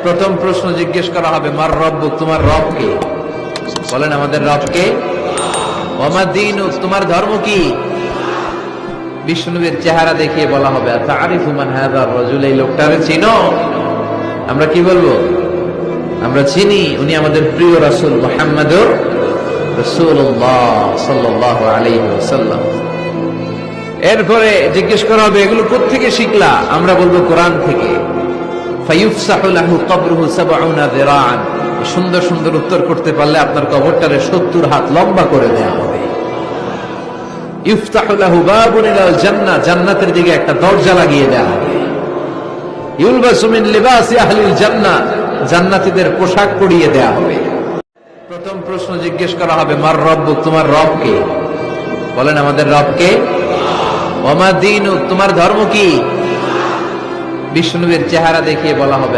প্রথম প্রশ্ন জিজ্ঞেস করা হবে, মার রব্বুক, তোমার রব কে? বলেন, আমাদের রব কে? ওমা দীনুক, তোমার ধর্ম কি? বিষ্ণুনবীর চেহারা দেখিয়ে বলা হবে, তারিফু মান হাযা রাজুল, এই লোকটারে চিনো? আমরা কি বলবো? আমরা চিনি, উনি আমাদের প্রিয় রাসূল মুহাম্মদুর রাসূলুল্লাহ সাল্লাল্লাহু আলাইহি ওয়াসাল্লাম। এরপরে জিজ্ঞেস করা হবে, এগুলো কোত্থেকে শিখলা? আমরা বলবো, কোরআন থেকে। ফায়ুফসাহু লাহু কবরুহু ৭০ যিরাআন, সুন্দর সুন্দর উত্তর করতে পারলে আপনার কবরটারে ৭০ হাত লম্বা করে দেয়া হবে। ইফতাহু লাহু বাবুন ইলাল জান্নাহ, জান্নাতের দিকে একটা দরজা লাগিয়ে দেয়া হবে। ইউলবাসু মিন লিবাসি আহলিল জান্নাহ, জান্নাতীদের পোশাক পরিয়ে দেয়া হবে। প্রথম প্রশ্ন জিজ্ঞেস করা হবে, মার রব্বুক, তোমার রব কে? বলেন, আমাদের রব কে? ওমা দীনুক, তোমার ধর্ম কি? বিষ্ণুনবীর চেহারা দেখিয়ে বলা হবে,